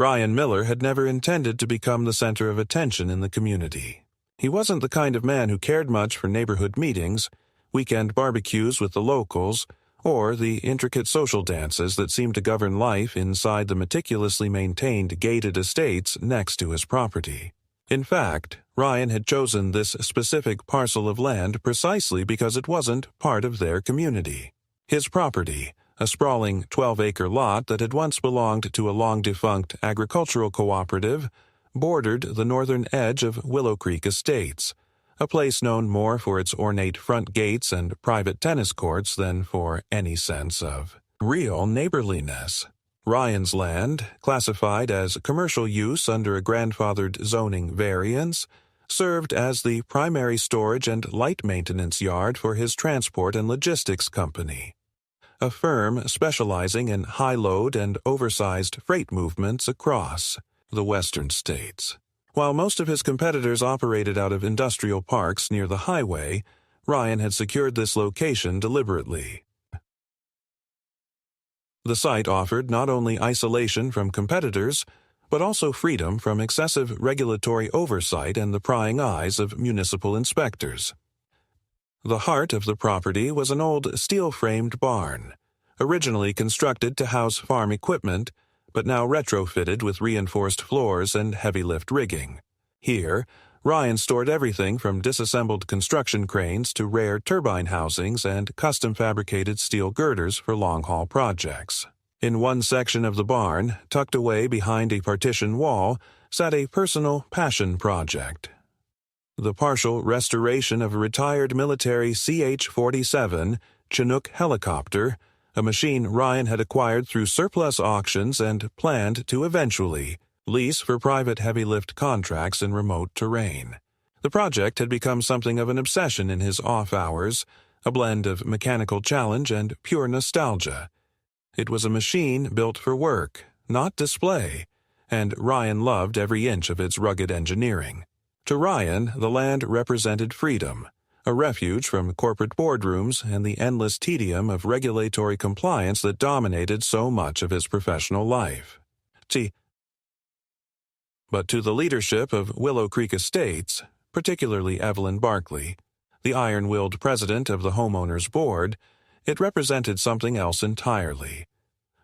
Ryan Miller had never intended to become the center of attention in the community. He wasn't the kind of man who cared much for neighborhood meetings, weekend barbecues with the locals, or the intricate social dances that seemed to govern life inside the meticulously maintained gated estates next to his property. In fact, Ryan had chosen this specific parcel of land precisely because it wasn't part of their community. His property, a sprawling 12-acre lot that had once belonged to a long-defunct agricultural cooperative, bordered the northern edge of Willow Creek Estates, a place known more for its ornate front gates and private tennis courts than for any sense of real neighborliness. Ryan's land, classified as commercial use under a grandfathered zoning variance, served as the primary storage and light maintenance yard for his transport and logistics company, a firm specializing in high-load and oversized freight movements across the western states. While most of his competitors operated out of industrial parks near the highway, Ryan had secured this location deliberately. The site offered not only isolation from competitors, but also freedom from excessive regulatory oversight and the prying eyes of municipal inspectors. The heart of the property was an old steel-framed barn, originally constructed to house farm equipment, but now retrofitted with reinforced floors and heavy-lift rigging. Here, Ryan stored everything from disassembled construction cranes to rare turbine housings and custom-fabricated steel girders for long-haul projects. In one section of the barn, tucked away behind a partition wall, sat a personal passion project: the partial restoration of a retired military CH-47 Chinook helicopter, a machine Ryan had acquired through surplus auctions and planned to eventually lease for private heavy-lift contracts in remote terrain. The project had become something of an obsession in his off hours, a blend of mechanical challenge and pure nostalgia. It was a machine built for work, not display, and Ryan loved every inch of its rugged engineering. To Ryan, the land represented freedom, a refuge from corporate boardrooms and the endless tedium of regulatory compliance that dominated so much of his professional life. But to the leadership of Willow Creek Estates, particularly Evelyn Barkley, the iron-willed president of the homeowners board, it represented something else entirely: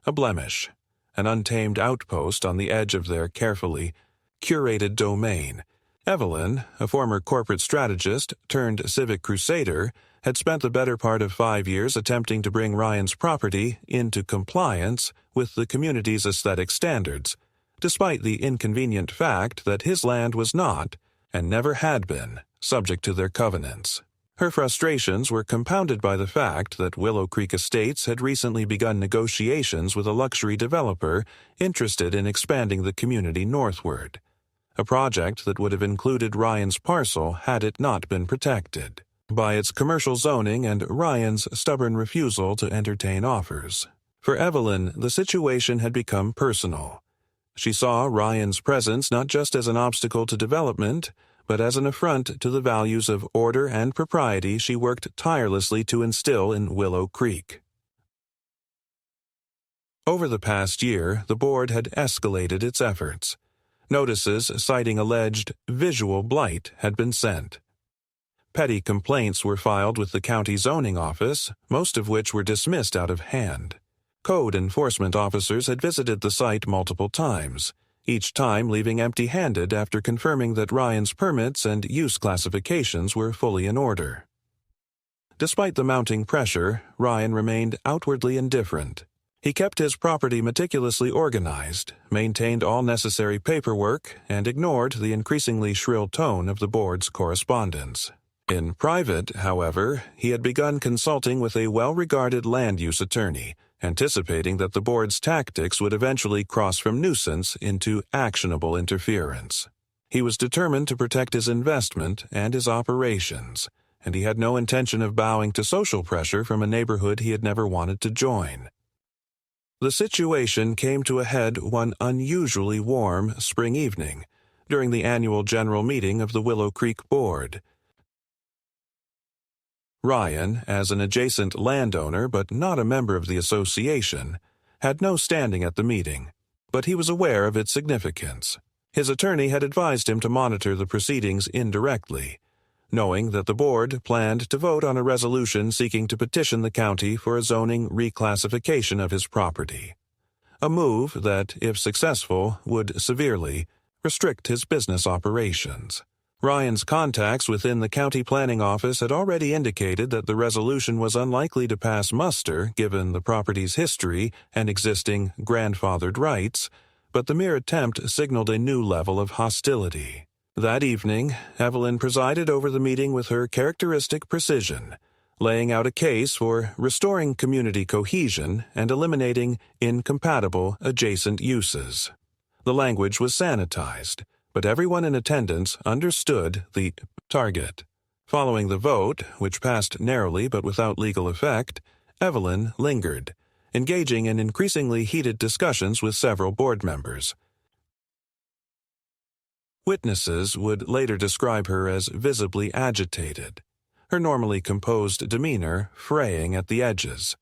a blemish, an untamed outpost on the edge of their carefully curated domain. Evelyn, a former corporate strategist turned civic crusader, had spent the better part of 5 years attempting to bring Ryan's property into compliance with the community's aesthetic standards, despite the inconvenient fact that his land was not, and never had been, subject to their covenants. Her frustrations were compounded by the fact that Willow Creek Estates had recently begun negotiations with a luxury developer interested in expanding the community northward, a project that would have included Ryan's parcel had it not been protected by its commercial zoning and Ryan's stubborn refusal to entertain offers. For Evelyn, the situation had become personal. She saw Ryan's presence not just as an obstacle to development, but as an affront to the values of order and propriety she worked tirelessly to instill in Willow Creek. Over the past year, the board had escalated its efforts. Notices citing alleged visual blight had been sent. Petty complaints were filed with the county zoning office, most of which were dismissed out of hand. Code enforcement officers had visited the site multiple times, each time leaving empty-handed after confirming that Ryan's permits and use classifications were fully in order. Despite the mounting pressure, Ryan remained outwardly indifferent. He kept his property meticulously organized, maintained all necessary paperwork, and ignored the increasingly shrill tone of the board's correspondence. In private, however, he had begun consulting with a well-regarded land use attorney, anticipating that the board's tactics would eventually cross from nuisance into actionable interference. He was determined to protect his investment and his operations, and he had no intention of bowing to social pressure from a neighborhood he had never wanted to join. The situation came to a head one unusually warm spring evening, during the annual general meeting of the Willow Creek Board. Ryan, as an adjacent landowner but not a member of the association, had no standing at the meeting, but he was aware of its significance. His attorney had advised him to monitor the proceedings indirectly, knowing that the board planned to vote on a resolution seeking to petition the county for a zoning reclassification of his property, a move that, if successful, would severely restrict his business operations. Ryan's contacts within the county planning office had already indicated that the resolution was unlikely to pass muster given the property's history and existing grandfathered rights, but the mere attempt signaled a new level of hostility. That evening, Evelyn presided over the meeting with her characteristic precision, laying out a case for restoring community cohesion and eliminating incompatible adjacent uses. The language was sanitized, but everyone in attendance understood the target. Following the vote, which passed narrowly but without legal effect, Evelyn lingered, engaging in increasingly heated discussions with several board members. Witnesses would later describe her as visibly agitated, her normally composed demeanor fraying at the edges.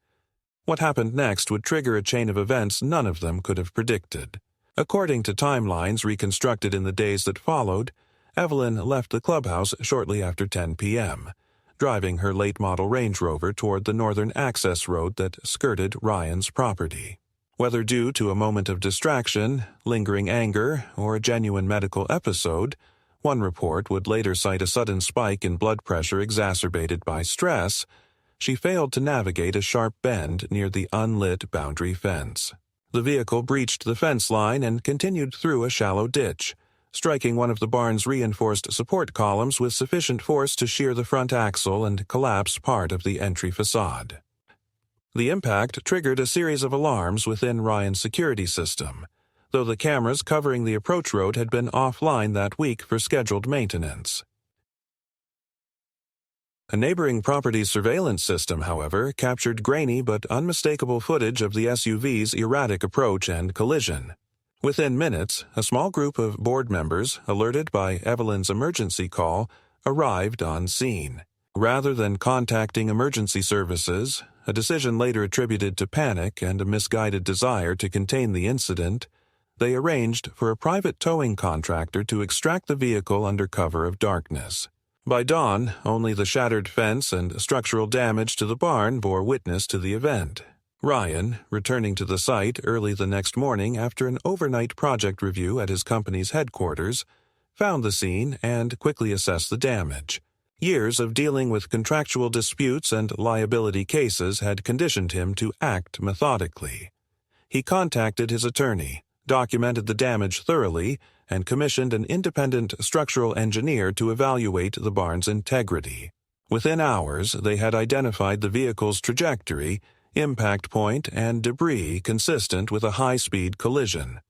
What happened next would trigger a chain of events none of them could have predicted. According to timelines reconstructed in the days that followed, Evelyn left the clubhouse shortly after 10 p.m., driving her late-model Range Rover toward the northern access road that skirted Ryan's property. Whether due to a moment of distraction, lingering anger, or a genuine medical episode, one report would later cite a sudden spike in blood pressure exacerbated by stress, she failed to navigate a sharp bend near the unlit boundary fence. The vehicle breached the fence line and continued through a shallow ditch, striking one of the barn's reinforced support columns with sufficient force to shear the front axle and collapse part of the entry facade. The impact triggered a series of alarms within Ryan's security system, though the cameras covering the approach road had been offline that week for scheduled maintenance. A neighboring property's surveillance system, however, captured grainy but unmistakable footage of the SUV's erratic approach and collision. Within minutes, a small group of board members, alerted by Evelyn's emergency call, arrived on scene. Rather than contacting emergency services, a decision later attributed to panic and a misguided desire to contain the incident, they arranged for a private towing contractor to extract the vehicle under cover of darkness. By dawn, only the shattered fence and structural damage to the barn bore witness to the event. Ryan, returning to the site early the next morning after an overnight project review at his company's headquarters, found the scene and quickly assessed the damage. Years of dealing with contractual disputes and liability cases had conditioned him to act methodically. He contacted his attorney, documented the damage thoroughly, and commissioned an independent structural engineer to evaluate the barn's integrity. Within hours, they had identified the vehicle's trajectory, impact point, and debris consistent with a high-speed collision.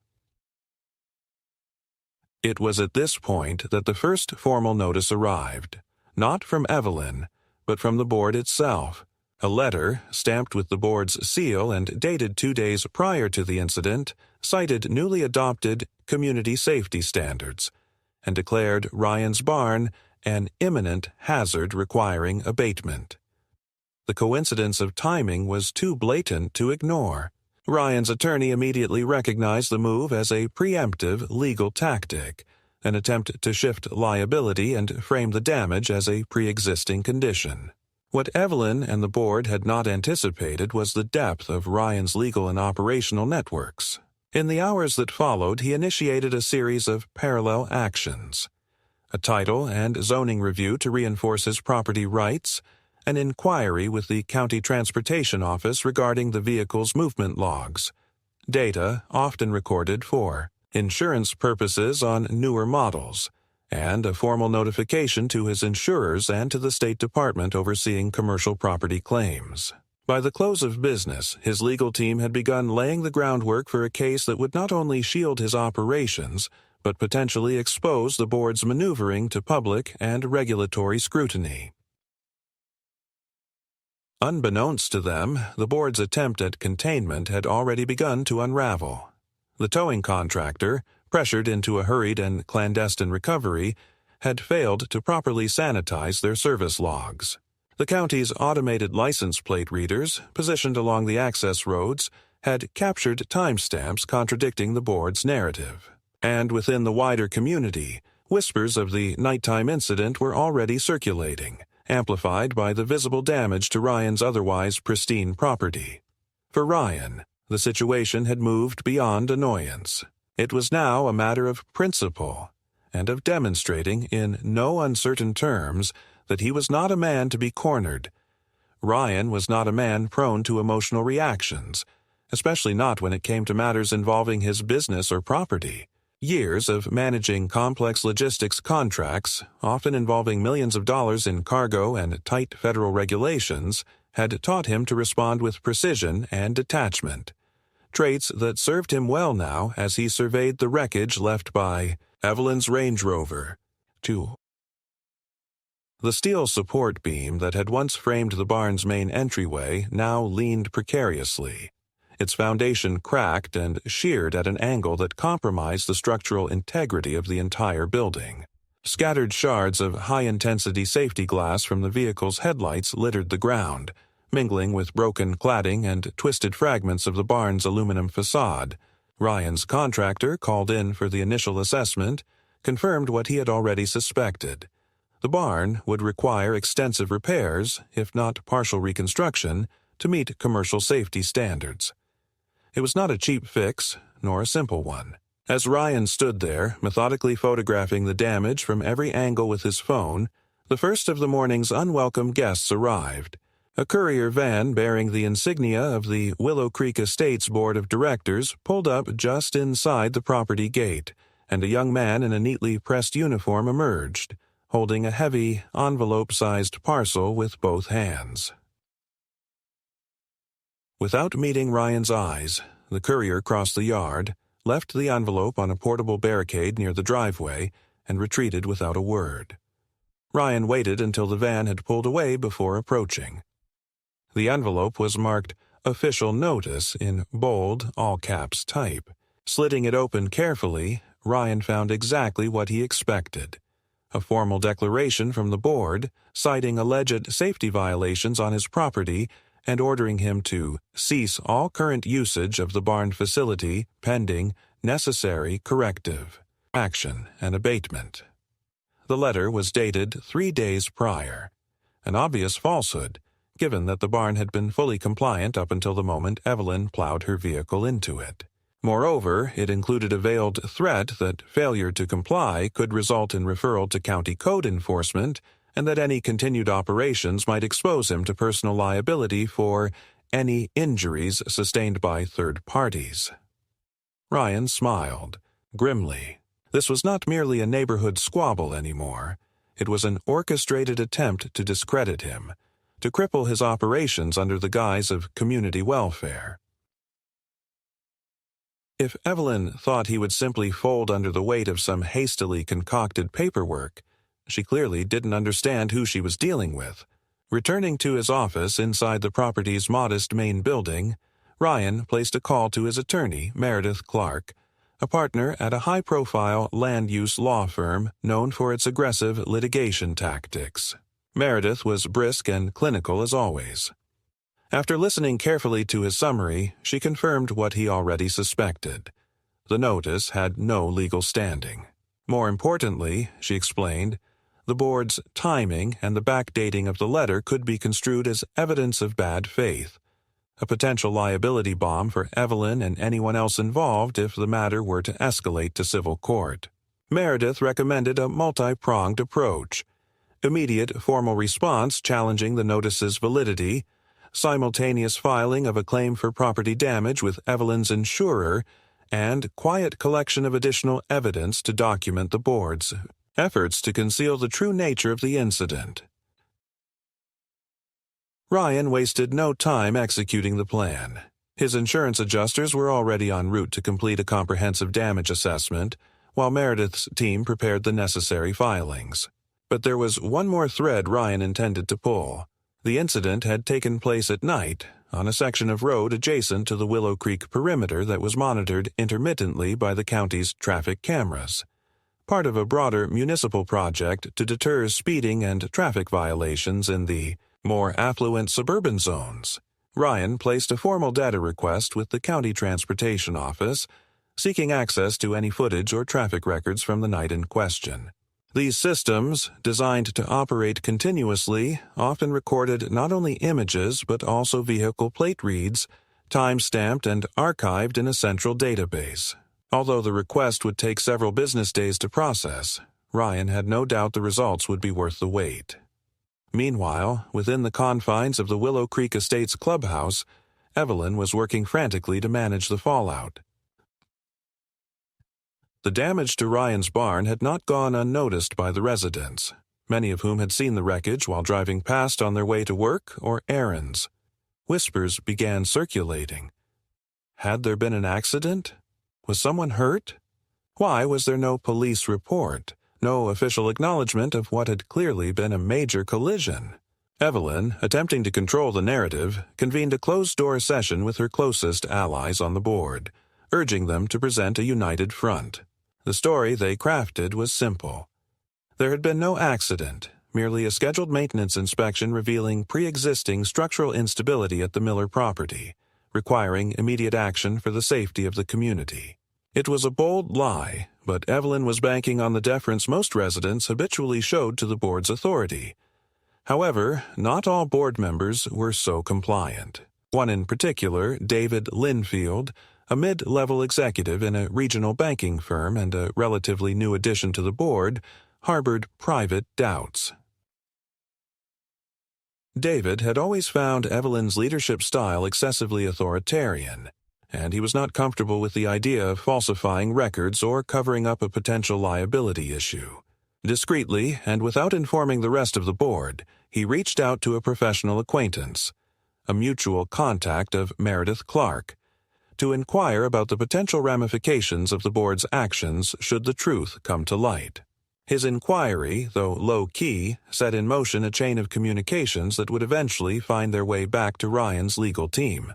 It was at this point that the first formal notice arrived, not from Evelyn, but from the board itself. A letter, stamped with the board's seal and dated 2 days prior to the incident, cited newly adopted community safety standards and declared Ryan's barn an imminent hazard requiring abatement. The coincidence of timing was too blatant to ignore. Ryan's attorney immediately recognized the move as a preemptive legal tactic, an attempt to shift liability and frame the damage as a pre-existing condition. What Evelyn and the board had not anticipated was the depth of Ryan's legal and operational networks. In the hours that followed, he initiated a series of parallel actions: a title and zoning review to reinforce his property rights, an inquiry with the county transportation office regarding the vehicle's movement logs, data often recorded for insurance purposes on newer models, and a formal notification to his insurers and to the State Department overseeing commercial property claims. By the close of business, his legal team had begun laying the groundwork for a case that would not only shield his operations, but potentially expose the board's maneuvering to public and regulatory scrutiny. Unbeknownst to them, the board's attempt at containment had already begun to unravel. The towing contractor, pressured into a hurried and clandestine recovery, had failed to properly sanitize their service logs. The county's automated license plate readers, positioned along the access roads, had captured timestamps contradicting the board's narrative. And within the wider community, whispers of the nighttime incident were already circulating, amplified by the visible damage to Ryan's otherwise pristine property. For Ryan, the situation had moved beyond annoyance. It was now a matter of principle, and of demonstrating in no uncertain terms that he was not a man to be cornered. Ryan was not a man prone to emotional reactions, especially not when it came to matters involving his business or property. Years of managing complex logistics contracts, often involving millions of dollars in cargo and tight federal regulations, had taught him to respond with precision and detachment, traits that served him well now as he surveyed the wreckage left by Evelyn's Range Rover. 2. The steel support beam that had once framed the barn's main entryway now leaned precariously, its foundation cracked and sheared at an angle that compromised the structural integrity of the entire building. Scattered shards of high-intensity safety glass from the vehicle's headlights littered the ground, mingling with broken cladding and twisted fragments of the barn's aluminum facade. Ryan's contractor, called in for the initial assessment, confirmed what he had already suspected. The barn would require extensive repairs, if not partial reconstruction, to meet commercial safety standards. It was not a cheap fix, nor a simple one. As Ryan stood there, methodically photographing the damage from every angle with his phone, the first of the morning's unwelcome guests arrived. A courier van bearing the insignia of the Willow Creek Estates Board of Directors pulled up just inside the property gate, and a young man in a neatly pressed uniform emerged, holding a heavy, envelope-sized parcel with both hands. Without meeting Ryan's eyes, the courier crossed the yard, left the envelope on a portable barricade near the driveway, and retreated without a word. Ryan waited until the van had pulled away before approaching. The envelope was marked "Official Notice" in bold, all-caps type. Slitting it open carefully, Ryan found exactly what he expected: a formal declaration from the board citing alleged safety violations on his property and ordering him to cease all current usage of the barn facility pending necessary corrective action and abatement. The letter was dated 3 days prior, an obvious falsehood, given that the barn had been fully compliant up until the moment Evelyn plowed her vehicle into it. Moreover, it included a veiled threat that failure to comply could result in referral to county code enforcement, and that any continued operations might expose him to personal liability for any injuries sustained by third parties. Ryan smiled, grimly. This was not merely a neighborhood squabble anymore. It was an orchestrated attempt to discredit him, to cripple his operations under the guise of community welfare. If Evelyn thought he would simply fold under the weight of some hastily concocted paperwork, she clearly didn't understand who she was dealing with. Returning to his office inside the property's modest main building, Ryan placed a call to his attorney, Meredith Clark, a partner at a high-profile land-use law firm known for its aggressive litigation tactics. Meredith was brisk and clinical as always. After listening carefully to his summary, she confirmed what he already suspected. The notice had no legal standing. More importantly, she explained, the board's timing and the backdating of the letter could be construed as evidence of bad faith, a potential liability bomb for Evelyn and anyone else involved if the matter were to escalate to civil court. Meredith recommended a multi-pronged approach: immediate formal response challenging the notice's validity, simultaneous filing of a claim for property damage with Evelyn's insurer, and quiet collection of additional evidence to document the board's efforts to conceal the true nature of the incident. Ryan wasted no time executing the plan. His insurance adjusters were already en route to complete a comprehensive damage assessment, while Meredith's team prepared the necessary filings. But there was one more thread Ryan intended to pull. The incident had taken place at night, on a section of road adjacent to the Willow Creek perimeter that was monitored intermittently by the county's traffic cameras, part of a broader municipal project to deter speeding and traffic violations in the more affluent suburban zones. Ryan placed a formal data request with the County Transportation Office, seeking access to any footage or traffic records from the night in question. These systems, designed to operate continuously, often recorded not only images but also vehicle plate reads, time-stamped and archived in a central database. Although the request would take several business days to process, Ryan had no doubt the results would be worth the wait. Meanwhile, within the confines of the Willow Creek Estates clubhouse, Evelyn was working frantically to manage the fallout. The damage to Ryan's barn had not gone unnoticed by the residents, many of whom had seen the wreckage while driving past on their way to work or errands. Whispers began circulating. Had there been an accident? Was someone hurt? Why was there no police report, no official acknowledgement of what had clearly been a major collision? Evelyn, attempting to control the narrative, convened a closed-door session with her closest allies on the board, urging them to present a united front. The story they crafted was simple. There had been no accident, merely a scheduled maintenance inspection revealing pre-existing structural instability at the Miller property, requiring immediate action for the safety of the community. It was a bold lie, but Evelyn was banking on the deference most residents habitually showed to the board's authority. However, not all board members were so compliant. One in particular, David Linfield, a mid-level executive in a regional banking firm and a relatively new addition to the board, harbored private doubts. David had always found Evelyn's leadership style excessively authoritarian, and he was not comfortable with the idea of falsifying records or covering up a potential liability issue. Discreetly, and without informing the rest of the board, he reached out to a professional acquaintance, a mutual contact of Meredith Clark, to inquire about the potential ramifications of the board's actions should the truth come to light. His inquiry, though low-key, set in motion a chain of communications that would eventually find their way back to Ryan's legal team.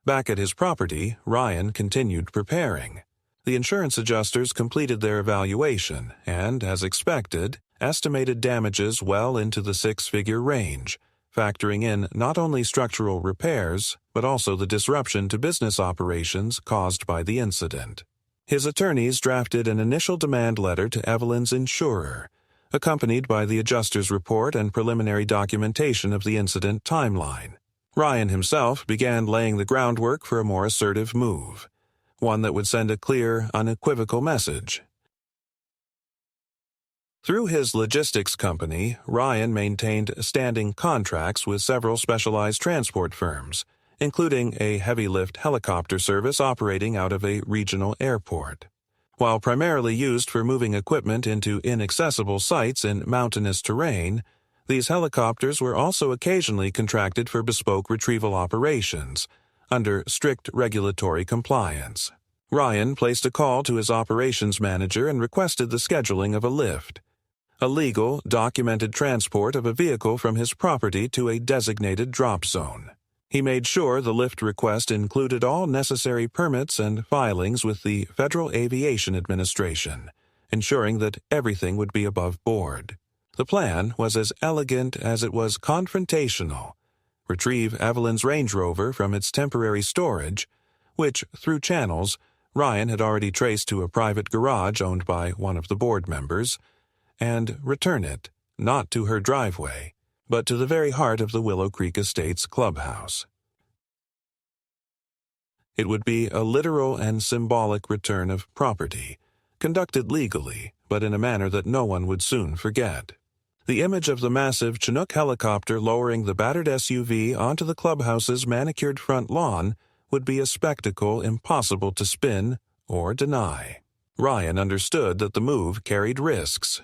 Back at his property, Ryan continued preparing. The insurance adjusters completed their evaluation and, as expected, estimated damages well into the six-figure range, factoring in not only structural repairs, but also the disruption to business operations caused by the incident. His attorneys drafted an initial demand letter to Evelyn's insurer, accompanied by the adjuster's report and preliminary documentation of the incident timeline. Ryan himself began laying the groundwork for a more assertive move, one that would send a clear, unequivocal message. Through his logistics company, Ryan maintained standing contracts with several specialized transport firms, including a heavy-lift helicopter service operating out of a regional airport. While primarily used for moving equipment into inaccessible sites in mountainous terrain, these helicopters were also occasionally contracted for bespoke retrieval operations, under strict regulatory compliance. Ryan placed a call to his operations manager and requested the scheduling of a lift, a legal, documented transport of a vehicle from his property to a designated drop zone. He made sure the lift request included all necessary permits and filings with the Federal Aviation Administration, ensuring that everything would be above board. The plan was as elegant as it was confrontational. Retrieve Evelyn's Range Rover from its temporary storage, which, through channels, Ryan had already traced to a private garage owned by one of the board members, and return it, not to her driveway, but to the very heart of the Willow Creek Estates clubhouse. It would be a literal and symbolic return of property, conducted legally, but in a manner that no one would soon forget. The image of the massive Chinook helicopter lowering the battered SUV onto the clubhouse's manicured front lawn would be a spectacle impossible to spin or deny. Ryan understood that the move carried risks: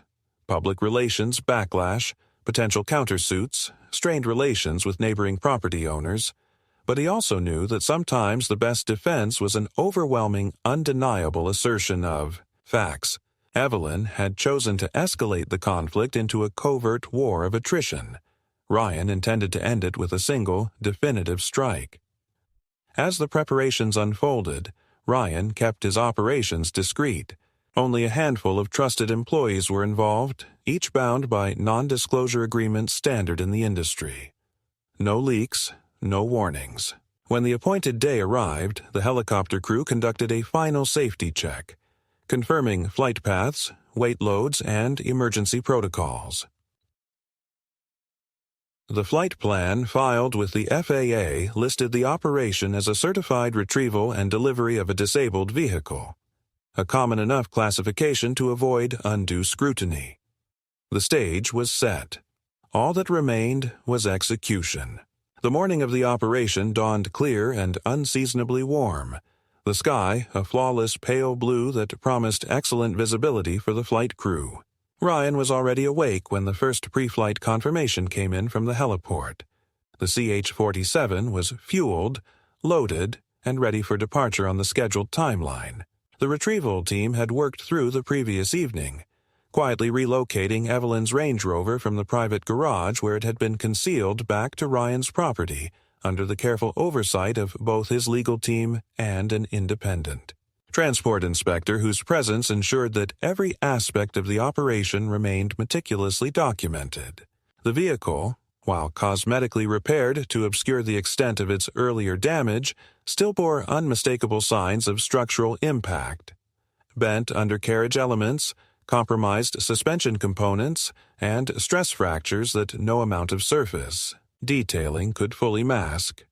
public relations backlash, potential countersuits, strained relations with neighboring property owners, but he also knew that sometimes the best defense was an overwhelming, undeniable assertion of facts. Evelyn had chosen to escalate the conflict into a covert war of attrition. Ryan intended to end it with a single, definitive strike. As the preparations unfolded, Ryan kept his operations discreet. Only a handful of trusted employees were involved, each bound by non-disclosure agreements standard in the industry. No leaks, no warnings. When the appointed day arrived, the helicopter crew conducted a final safety check, confirming flight paths, weight loads, and emergency protocols. The flight plan filed with the FAA listed the operation as a certified retrieval and delivery of a disabled vehicle, a common enough classification to avoid undue scrutiny. The stage was set. All that remained was execution. The morning of the operation dawned clear and unseasonably warm, the sky a flawless pale blue that promised excellent visibility for the flight crew. Ryan was already awake when the first pre-flight confirmation came in from the heliport. The CH-47 was fueled, loaded, and ready for departure on the scheduled timeline. The retrieval team had worked through the previous evening, quietly relocating Evelyn's Range Rover from the private garage where it had been concealed back to Ryan's property under the careful oversight of both his legal team and an independent transport inspector whose presence ensured that every aspect of the operation remained meticulously documented. The vehicle, while cosmetically repaired to obscure the extent of its earlier damage, still bore unmistakable signs of structural impact. Bent undercarriage elements, compromised suspension components, and stress fractures that no amount of surface detailing could fully mask.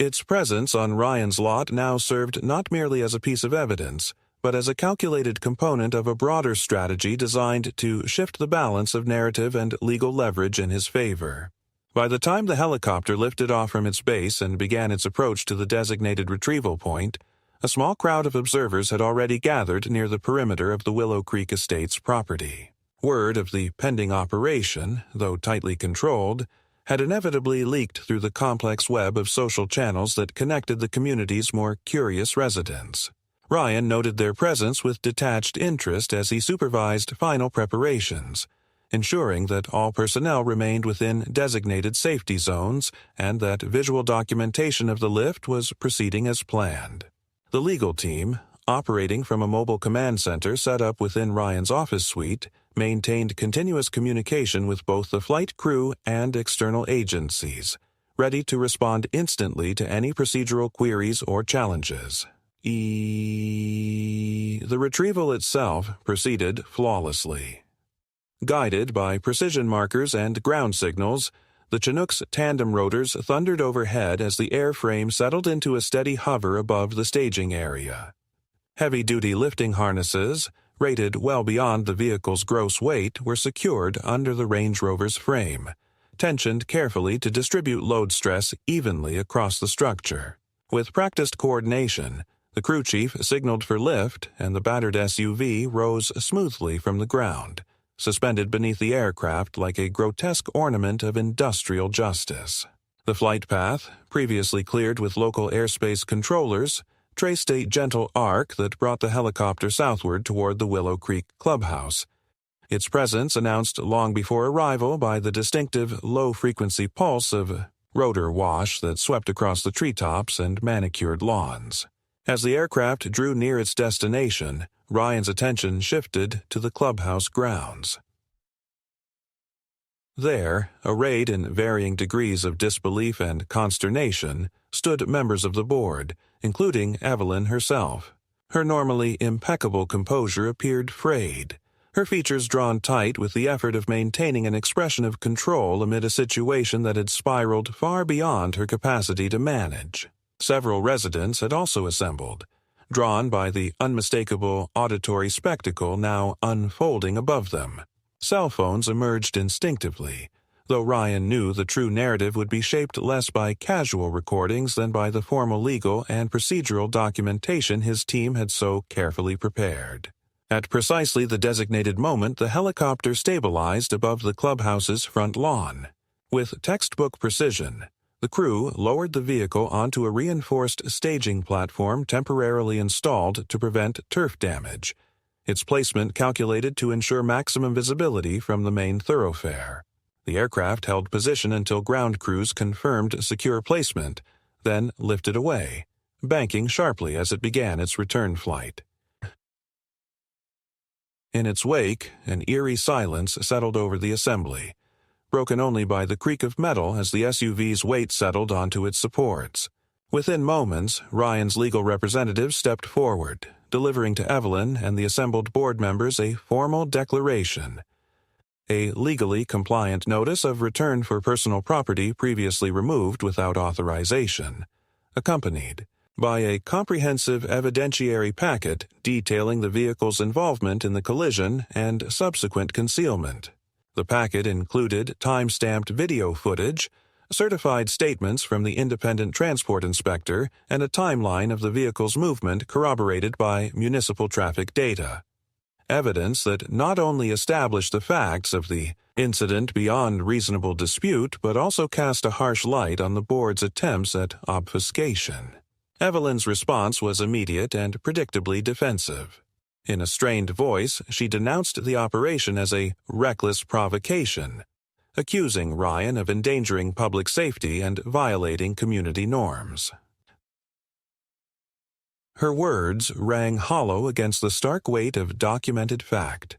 Its presence on Ryan's lot now served not merely as a piece of evidence, but as a calculated component of a broader strategy designed to shift the balance of narrative and legal leverage in his favor. By the time the helicopter lifted off from its base and began its approach to the designated retrieval point, a small crowd of observers had already gathered near the perimeter of the Willow Creek Estate's property. Word of the pending operation, though tightly controlled, had inevitably leaked through the complex web of social channels that connected the community's more curious residents. Ryan noted their presence with detached interest as he supervised final preparations, ensuring that all personnel remained within designated safety zones and that visual documentation of the lift was proceeding as planned. The legal team, operating from a mobile command center set up within Ryan's office suite, maintained continuous communication with both the flight crew and external agencies, ready to respond instantly to any procedural queries or challenges. The retrieval itself proceeded flawlessly. Guided by precision markers and ground signals, the Chinook's tandem rotors thundered overhead as the airframe settled into a steady hover above the staging area. Heavy-duty lifting harnesses, rated well beyond the vehicle's gross weight, were secured under the Range Rover's frame, tensioned carefully to distribute load stress evenly across the structure. With practiced coordination, the crew chief signaled for lift, and the battered SUV rose smoothly from the ground, suspended beneath the aircraft like a grotesque ornament of industrial justice. The flight path, previously cleared with local airspace controllers, traced a gentle arc that brought the helicopter southward toward the Willow Creek Clubhouse, its presence announced long before arrival by the distinctive low-frequency pulse of rotor wash that swept across the treetops and manicured lawns. As the aircraft drew near its destination, Ryan's attention shifted to the clubhouse grounds. There, arrayed in varying degrees of disbelief and consternation, stood members of the board, including Evelyn herself. Her normally impeccable composure appeared frayed, her features drawn tight with the effort of maintaining an expression of control amid a situation that had spiraled far beyond her capacity to manage. Several residents had also assembled, drawn by the unmistakable auditory spectacle now unfolding above them. Cell phones emerged instinctively, though Ryan knew the true narrative would be shaped less by casual recordings than by the formal legal and procedural documentation his team had so carefully prepared. At precisely the designated moment, the helicopter stabilized above the clubhouse's front lawn. With textbook precision, the crew lowered the vehicle onto a reinforced staging platform temporarily installed to prevent turf damage, its placement calculated to ensure maximum visibility from the main thoroughfare. The aircraft held position until ground crews confirmed secure placement, then lifted away, banking sharply as it began its return flight. In its wake, an eerie silence settled over the assembly, broken only by the creak of metal as the SUV's weight settled onto its supports. Within moments, Ryan's legal representative stepped forward, delivering to Evelyn and the assembled board members a formal declaration. A legally compliant notice of return for personal property previously removed without authorization, accompanied by a comprehensive evidentiary packet detailing the vehicle's involvement in the collision and subsequent concealment. The packet included time-stamped video footage, certified statements from the independent transport inspector, and a timeline of the vehicle's movement corroborated by municipal traffic data. Evidence that not only established the facts of the incident beyond reasonable dispute, but also cast a harsh light on the board's attempts at obfuscation. Evelyn's response was immediate and predictably defensive. In a strained voice, she denounced the operation as a reckless provocation, accusing Ryan of endangering public safety and violating community norms. Her words rang hollow against the stark weight of documented fact,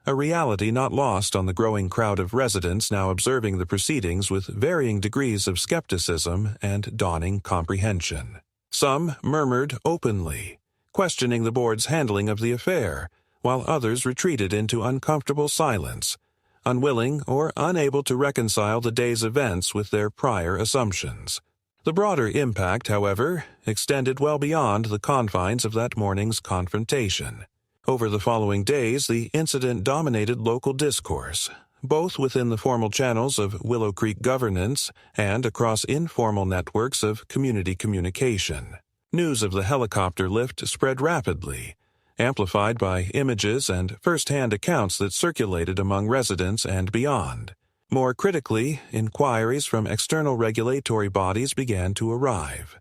a reality not lost on the growing crowd of residents now observing the proceedings with varying degrees of skepticism and dawning comprehension. Some murmured openly, questioning the board's handling of the affair, while others retreated into uncomfortable silence, unwilling or unable to reconcile the day's events with their prior assumptions. The broader impact, however, extended well beyond the confines of that morning's confrontation. Over the following days, the incident dominated local discourse, both within the formal channels of Willow Creek governance and across informal networks of community communication. News of the helicopter lift spread rapidly, amplified by images and first-hand accounts that circulated among residents and beyond. More critically, inquiries from external regulatory bodies began to arrive.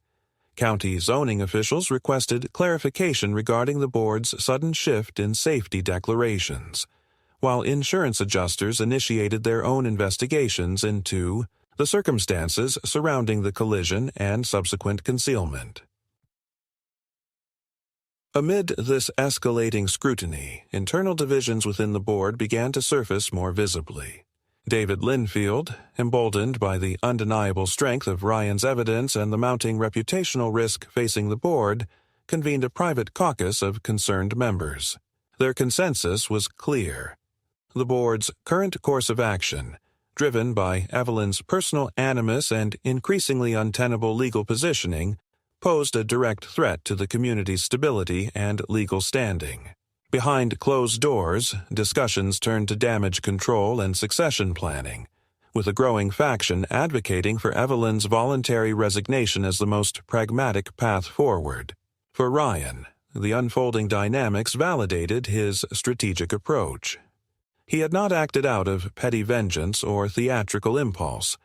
County zoning officials requested clarification regarding the board's sudden shift in safety declarations, while insurance adjusters initiated their own investigations into the circumstances surrounding the collision and subsequent concealment. Amid this escalating scrutiny, internal divisions within the board began to surface more visibly. David Linfield, emboldened by the undeniable strength of Ryan's evidence and the mounting reputational risk facing the board, convened a private caucus of concerned members. Their consensus was clear. The board's current course of action, driven by Evelyn's personal animus and increasingly untenable legal positioning, posed a direct threat to the community's stability and legal standing. Behind closed doors, discussions turned to damage control and succession planning, with a growing faction advocating for Evelyn's voluntary resignation as the most pragmatic path forward. For Ryan, the unfolding dynamics validated his strategic approach. He had not acted out of petty vengeance or theatrical impulse.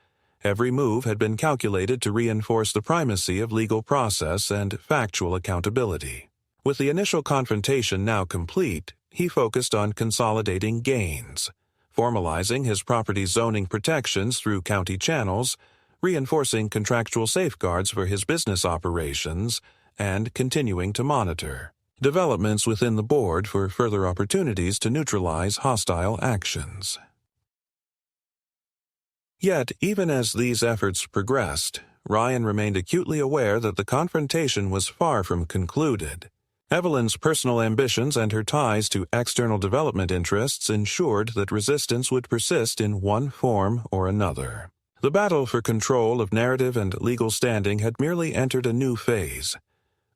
Every move had been calculated to reinforce the primacy of legal process and factual accountability. With the initial confrontation now complete, he focused on consolidating gains, formalizing his property zoning protections through county channels, reinforcing contractual safeguards for his business operations, and continuing to monitor developments within the board for further opportunities to neutralize hostile actions. Yet, even as these efforts progressed, Ryan remained acutely aware that the confrontation was far from concluded. Evelyn's personal ambitions and her ties to external development interests ensured that resistance would persist in one form or another. The battle for control of narrative and legal standing had merely entered a new phase,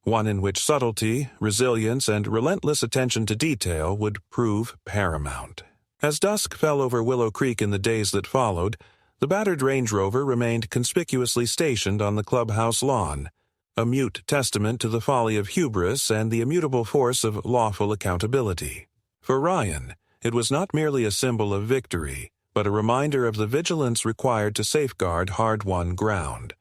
one in which subtlety, resilience, and relentless attention to detail would prove paramount. As dusk fell over Willow Creek in the days that followed, the battered Range Rover remained conspicuously stationed on the clubhouse lawn, a mute testament to the folly of hubris and the immutable force of lawful accountability. For Ryan, it was not merely a symbol of victory, but a reminder of the vigilance required to safeguard hard-won ground,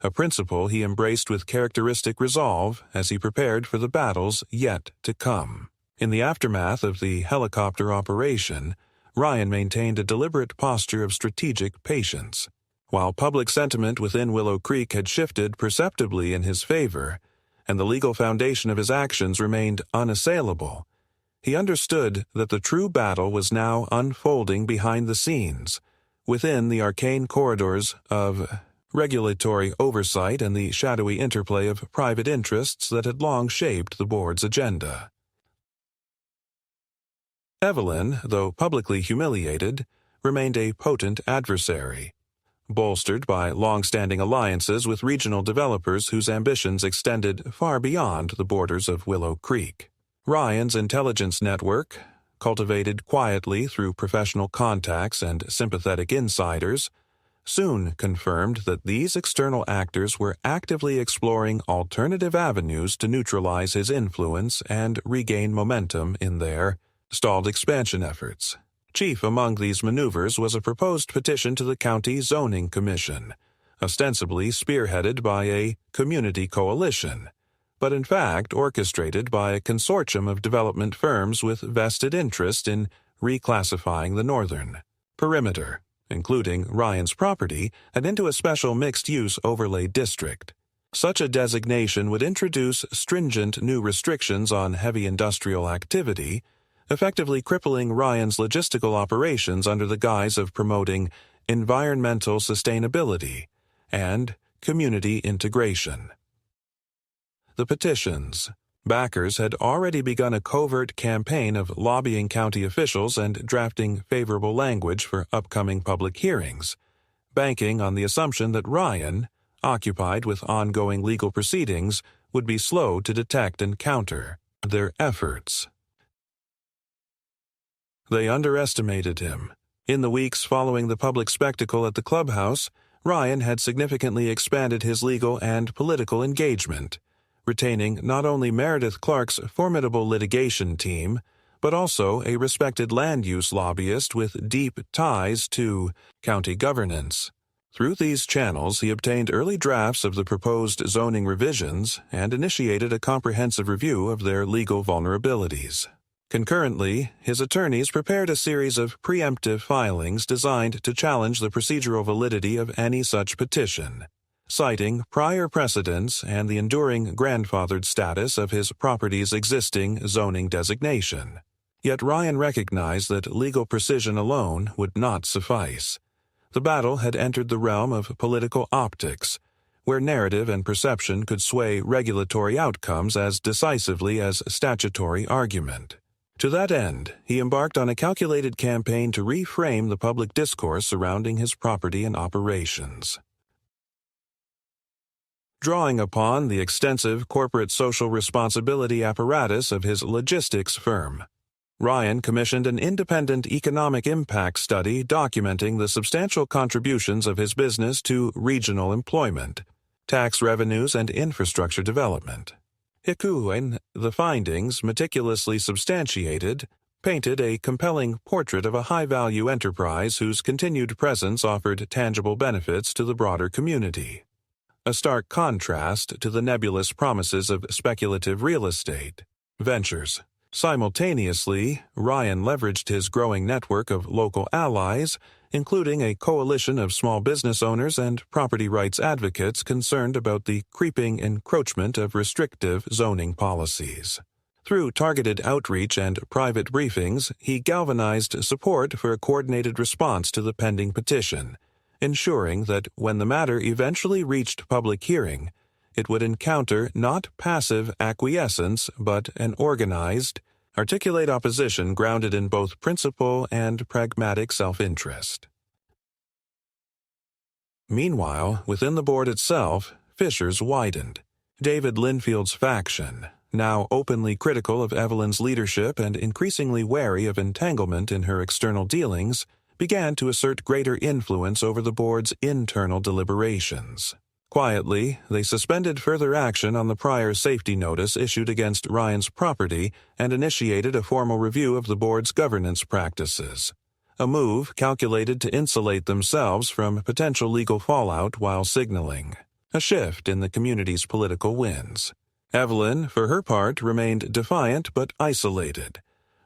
a principle he embraced with characteristic resolve as he prepared for the battles yet to come. In the aftermath of the helicopter operation, Ryan maintained a deliberate posture of strategic patience. While public sentiment within Willow Creek had shifted perceptibly in his favor, and the legal foundation of his actions remained unassailable, he understood that the true battle was now unfolding behind the scenes, within the arcane corridors of regulatory oversight and the shadowy interplay of private interests that had long shaped the board's agenda. Evelyn, though publicly humiliated, remained a potent adversary. Bolstered by long-standing alliances with regional developers whose ambitions extended far beyond the borders of Willow Creek, Ryan's intelligence network, cultivated quietly through professional contacts and sympathetic insiders, soon confirmed that these external actors were actively exploring alternative avenues to neutralize his influence and regain momentum in their stalled expansion efforts. Chief among these maneuvers was a proposed petition to the County Zoning Commission, ostensibly spearheaded by a community coalition, but in fact orchestrated by a consortium of development firms with vested interest in reclassifying the northern perimeter, including Ryan's property, and into a special mixed-use overlay district. Such a designation would introduce stringent new restrictions on heavy industrial activity, effectively crippling Ryan's logistical operations under the guise of promoting environmental sustainability and community integration. The petition's backers had already begun a covert campaign of lobbying county officials and drafting favorable language for upcoming public hearings, banking on the assumption that Ryan, occupied with ongoing legal proceedings, would be slow to detect and counter their efforts. They underestimated him. In the weeks following the public spectacle at the Clubhouse, Ryan had significantly expanded his legal and political engagement, retaining not only Meredith Clark's formidable litigation team, but also a respected land use lobbyist with deep ties to county governance. Through these channels, he obtained early drafts of the proposed zoning revisions and initiated a comprehensive review of their legal vulnerabilities. Concurrently, his attorneys prepared a series of preemptive filings designed to challenge the procedural validity of any such petition, citing prior precedents and the enduring grandfathered status of his property's existing zoning designation. Yet Ryan recognized that legal precision alone would not suffice. The battle had entered the realm of political optics, where narrative and perception could sway regulatory outcomes as decisively as statutory argument. To that end, he embarked on a calculated campaign to reframe the public discourse surrounding his property and operations. Drawing upon the extensive corporate social responsibility apparatus of his logistics firm, Ryan commissioned an independent economic impact study documenting the substantial contributions of his business to regional employment, tax revenues, and infrastructure development. The findings, meticulously substantiated, painted a compelling portrait of a high-value enterprise whose continued presence offered tangible benefits to the broader community. A stark contrast to the nebulous promises of speculative real estate ventures. Simultaneously, Ryan leveraged his growing network of local allies, including a coalition of small business owners and property rights advocates concerned about the creeping encroachment of restrictive zoning policies. Through targeted outreach and private briefings, he galvanized support for a coordinated response to the pending petition, ensuring that when the matter eventually reached public hearing, it would encounter not passive acquiescence but an organized, articulate opposition grounded in both principle and pragmatic self-interest. Meanwhile, within the board itself, fissures widened. David Linfield's faction, now openly critical of Evelyn's leadership and increasingly wary of entanglement in her external dealings, began to assert greater influence over the board's internal deliberations. Quietly, they suspended further action on the prior safety notice issued against Ryan's property and initiated a formal review of the board's governance practices, a move calculated to insulate themselves from potential legal fallout while signaling a shift in the community's political winds. Evelyn, for her part, remained defiant but isolated.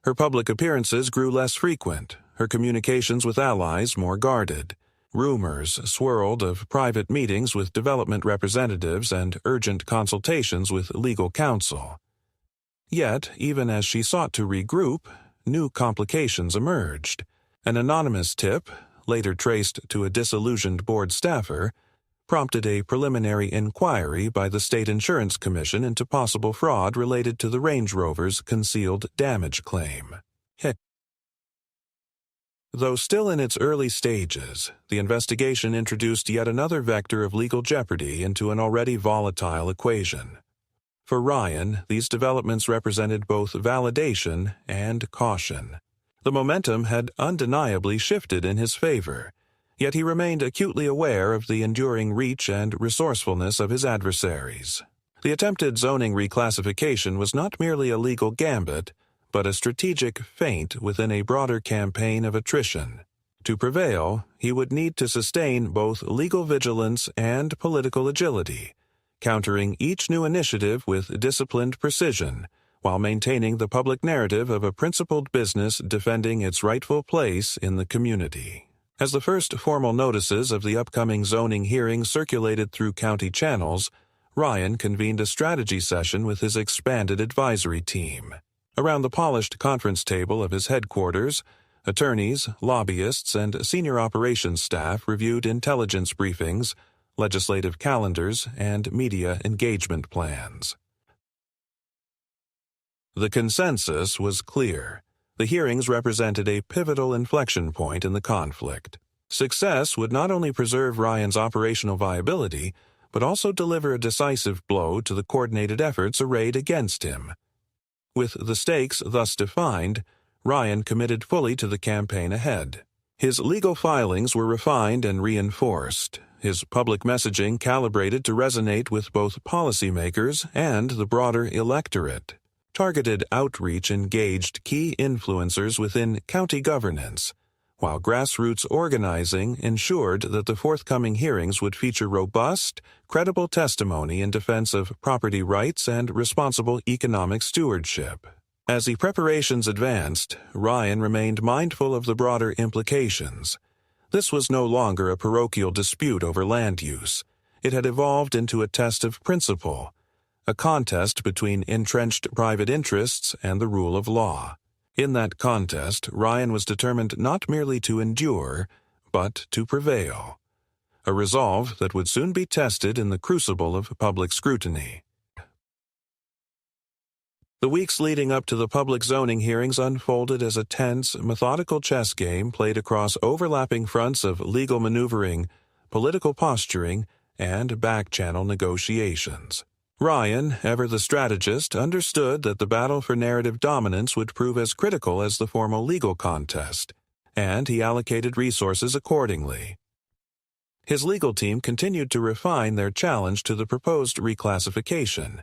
Her public appearances grew less frequent, her communications with allies more guarded. Rumors swirled of private meetings with development representatives and urgent consultations with legal counsel. Yet, even as she sought to regroup, new complications emerged. An anonymous tip, later traced to a disillusioned board staffer, prompted a preliminary inquiry by the State Insurance Commission into possible fraud related to the Range Rover's concealed damage claim. Though still in its early stages, the investigation introduced yet another vector of legal jeopardy into an already volatile equation. For Ryan, these developments represented both validation and caution. The momentum had undeniably shifted in his favor, yet he remained acutely aware of the enduring reach and resourcefulness of his adversaries. The attempted zoning reclassification was not merely a legal gambit, but a strategic feint within a broader campaign of attrition. To prevail, he would need to sustain both legal vigilance and political agility, countering each new initiative with disciplined precision, while maintaining the public narrative of a principled business defending its rightful place in the community. As the first formal notices of the upcoming zoning hearing circulated through county channels, Ryan convened a strategy session with his expanded advisory team. Around the polished conference table of his headquarters, attorneys, lobbyists, and senior operations staff reviewed intelligence briefings, legislative calendars, and media engagement plans. The consensus was clear. The hearings represented a pivotal inflection point in the conflict. Success would not only preserve Ryan's operational viability, but also deliver a decisive blow to the coordinated efforts arrayed against him. With the stakes thus defined, Ryan committed fully to the campaign ahead. His legal filings were refined and reinforced, his public messaging calibrated to resonate with both policymakers and the broader electorate. Targeted outreach engaged key influencers within county governance, while grassroots organizing ensured that the forthcoming hearings would feature robust, credible testimony in defense of property rights and responsible economic stewardship. As the preparations advanced, Ryan remained mindful of the broader implications. This was no longer a parochial dispute over land use. It had evolved into a test of principle, a contest between entrenched private interests and the rule of law. In that contest, Ryan was determined not merely to endure, but to prevail, a resolve that would soon be tested in the crucible of public scrutiny. The weeks leading up to the public zoning hearings unfolded as a tense, methodical chess game played across overlapping fronts of legal maneuvering, political posturing, and back-channel negotiations. Ryan, ever the strategist, understood that the battle for narrative dominance would prove as critical as the formal legal contest, and he allocated resources accordingly. His legal team continued to refine their challenge to the proposed reclassification,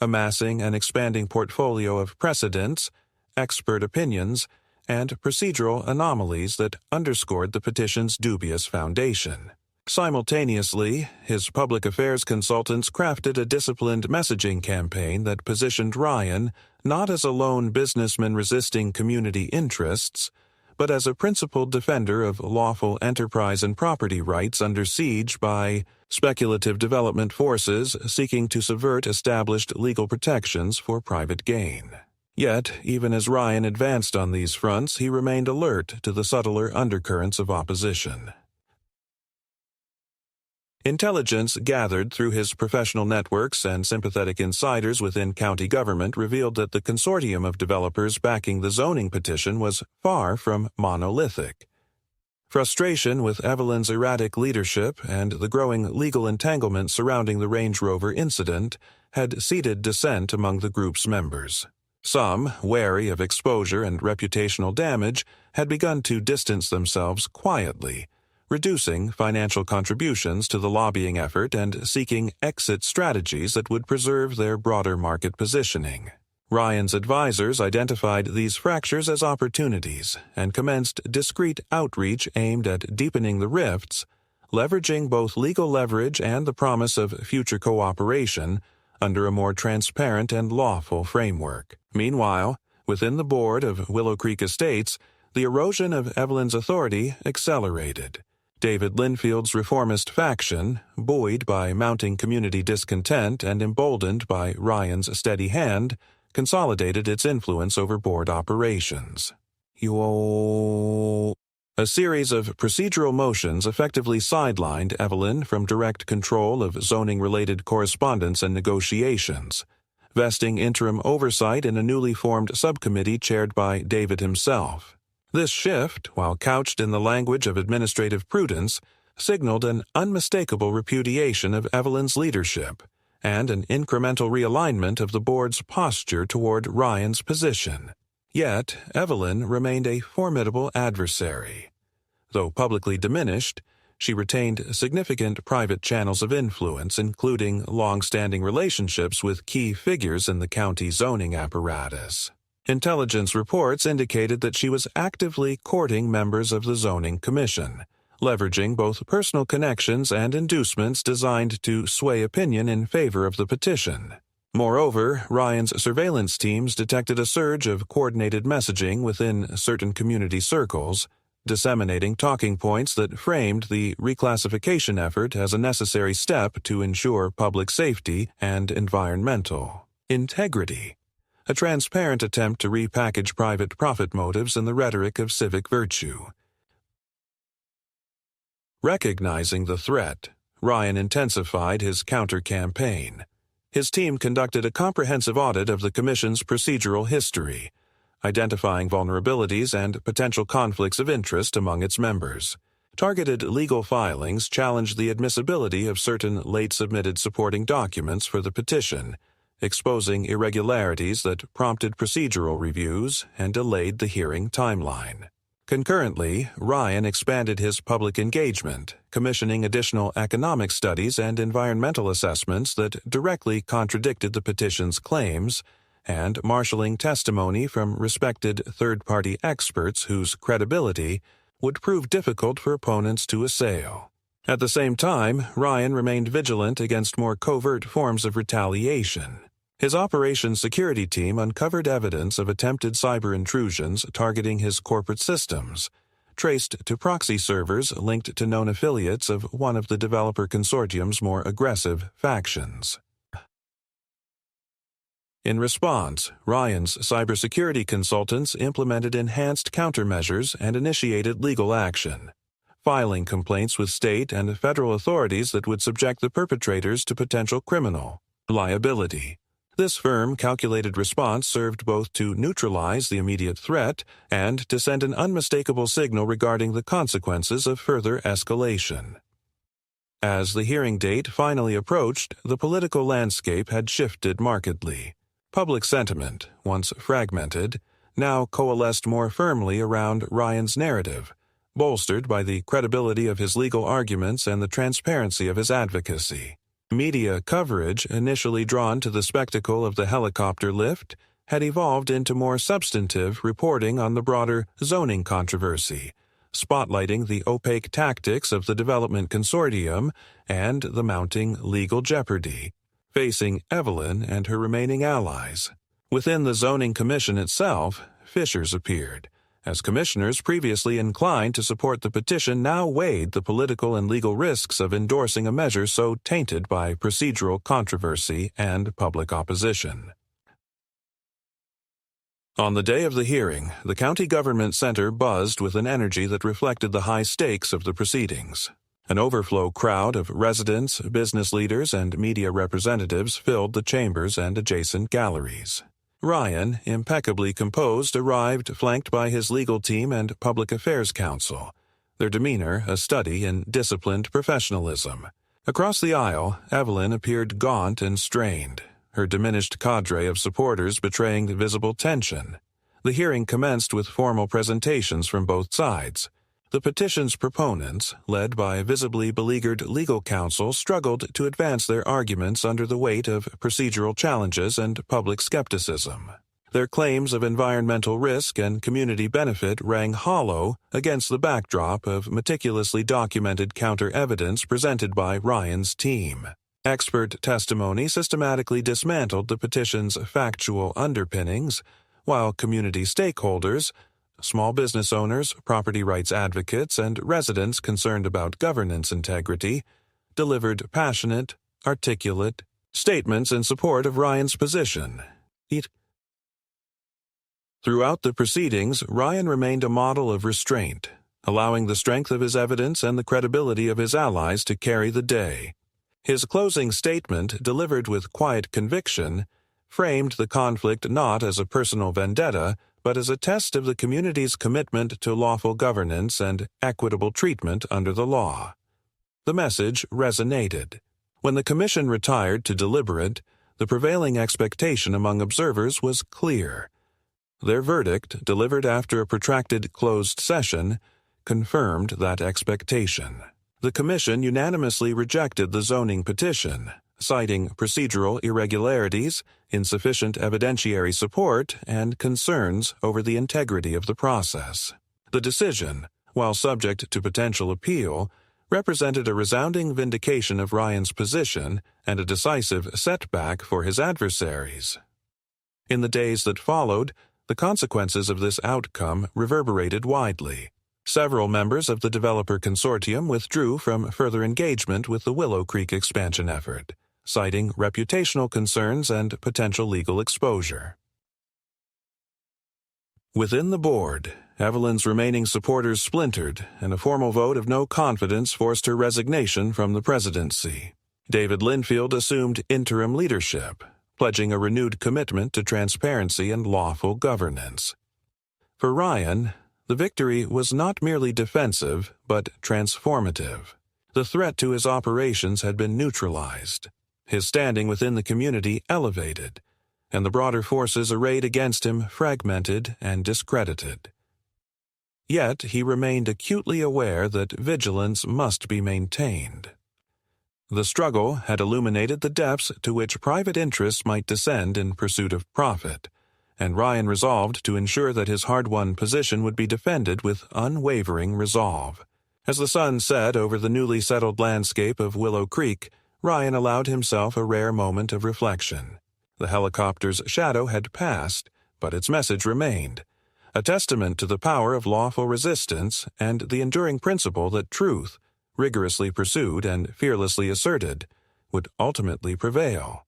amassing an expanding portfolio of precedents, expert opinions, and procedural anomalies that underscored the petition's dubious foundation. Simultaneously, his public affairs consultants crafted a disciplined messaging campaign that positioned Ryan not as a lone businessman resisting community interests, but as a principled defender of lawful enterprise and property rights under siege by speculative development forces seeking to subvert established legal protections for private gain. Yet, even as Ryan advanced on these fronts, he remained alert to the subtler undercurrents of opposition. Intelligence gathered through his professional networks and sympathetic insiders within county government revealed that the consortium of developers backing the zoning petition was far from monolithic. Frustration with Evelyn's erratic leadership and the growing legal entanglement surrounding the Range Rover incident had seeded dissent among the group's members. Some, wary of exposure and reputational damage, had begun to distance themselves quietly, reducing financial contributions to the lobbying effort and seeking exit strategies that would preserve their broader market positioning. Ryan's advisors identified these fractures as opportunities and commenced discreet outreach aimed at deepening the rifts, leveraging both legal leverage and the promise of future cooperation under a more transparent and lawful framework. Meanwhile, within the board of Willow Creek Estates, the erosion of Evelyn's authority accelerated. David Linfield's reformist faction, buoyed by mounting community discontent and emboldened by Ryan's steady hand, consolidated its influence over board operations. A series of procedural motions effectively sidelined Evelyn from direct control of zoning-related correspondence and negotiations, vesting interim oversight in a newly formed subcommittee chaired by David himself. This shift, while couched in the language of administrative prudence, signaled an unmistakable repudiation of Evelyn's leadership and an incremental realignment of the board's posture toward Ryan's position. Yet, Evelyn remained a formidable adversary. Though publicly diminished, she retained significant private channels of influence, including long-standing relationships with key figures in the county zoning apparatus. Intelligence reports indicated that she was actively courting members of the Zoning Commission, leveraging both personal connections and inducements designed to sway opinion in favor of the petition. Moreover, Ryan's surveillance teams detected a surge of coordinated messaging within certain community circles, disseminating talking points that framed the reclassification effort as a necessary step to ensure public safety and environmental integrity, a transparent attempt to repackage private profit motives in the rhetoric of civic virtue. Recognizing the threat, Ryan intensified his counter-campaign. His team conducted a comprehensive audit of the Commission's procedural history, identifying vulnerabilities and potential conflicts of interest among its members. Targeted legal filings challenged the admissibility of certain late-submitted supporting documents for the petition, exposing irregularities that prompted procedural reviews and delayed the hearing timeline. Concurrently, Ryan expanded his public engagement, commissioning additional economic studies and environmental assessments that directly contradicted the petition's claims, and marshaling testimony from respected third-party experts whose credibility would prove difficult for opponents to assail. At the same time, Ryan remained vigilant against more covert forms of retaliation. His operations security team uncovered evidence of attempted cyber intrusions targeting his corporate systems, traced to proxy servers linked to known affiliates of one of the developer consortium's more aggressive factions. In response, Ryan's cybersecurity consultants implemented enhanced countermeasures and initiated legal action, filing complaints with state and federal authorities that would subject the perpetrators to potential criminal liability. This firm calculated response served both to neutralize the immediate threat and to send an unmistakable signal regarding the consequences of further escalation. As the hearing date finally approached, the political landscape had shifted markedly. Public sentiment, once fragmented, now coalesced more firmly around Ryan's narrative, bolstered by the credibility of his legal arguments and the transparency of his advocacy. Media coverage, initially drawn to the spectacle of the helicopter lift, had evolved into more substantive reporting on the broader zoning controversy, spotlighting the opaque tactics of the development consortium and the mounting legal jeopardy facing Evelyn and her remaining allies. Within the Zoning Commission itself, fissures appeared, as commissioners previously inclined to support the petition now weighed the political and legal risks of endorsing a measure so tainted by procedural controversy and public opposition. On the day of the hearing, the county government center buzzed with an energy that reflected the high stakes of the proceedings. An overflow crowd of residents, business leaders, and media representatives filled the chambers and adjacent galleries. Ryan, impeccably composed, arrived flanked by his legal team and public affairs counsel, their demeanor a study in disciplined professionalism. Across the aisle, Evelyn appeared gaunt and strained, her diminished cadre of supporters betraying visible tension. The hearing commenced with formal presentations from both sides. The petition's proponents, led by visibly beleaguered legal counsel, struggled to advance their arguments under the weight of procedural challenges and public skepticism. Their claims of environmental risk and community benefit rang hollow against the backdrop of meticulously documented counter-evidence presented by Ryan's team. Expert testimony systematically dismantled the petition's factual underpinnings, while community stakeholders, small business owners, property rights advocates, and residents concerned about governance integrity, delivered passionate, articulate statements in support of Ryan's position. Throughout the proceedings, Ryan remained a model of restraint, allowing the strength of his evidence and the credibility of his allies to carry the day. His closing statement, delivered with quiet conviction, framed the conflict not as a personal vendetta, but as a test of the community's commitment to lawful governance and equitable treatment under the law. The message resonated. When the commission retired to deliberate, the prevailing expectation among observers was clear. Their verdict, delivered after a protracted closed session, confirmed that expectation. The commission unanimously rejected the zoning petition, citing procedural irregularities, insufficient evidentiary support, and concerns over the integrity of the process. The decision, while subject to potential appeal, represented a resounding vindication of Ryan's position and a decisive setback for his adversaries. In the days that followed, the consequences of this outcome reverberated widely. Several members of the developer consortium withdrew from further engagement with the Willow Creek expansion effort, citing reputational concerns and potential legal exposure. Within the board, Evelyn's remaining supporters splintered, and a formal vote of no confidence forced her resignation from the presidency. David Linfield assumed interim leadership, pledging a renewed commitment to transparency and lawful governance. For Ryan, the victory was not merely defensive, but transformative. The threat to his operations had been neutralized, his standing within the community elevated, and the broader forces arrayed against him fragmented and discredited. Yet he remained acutely aware that vigilance must be maintained. The struggle had illuminated the depths to which private interests might descend in pursuit of profit, and Ryan resolved to ensure that his hard-won position would be defended with unwavering resolve. As the sun set over the newly settled landscape of Willow Creek, Ryan allowed himself a rare moment of reflection. The helicopter's shadow had passed, but its message remained, a testament to the power of lawful resistance and the enduring principle that truth, rigorously pursued and fearlessly asserted, would ultimately prevail.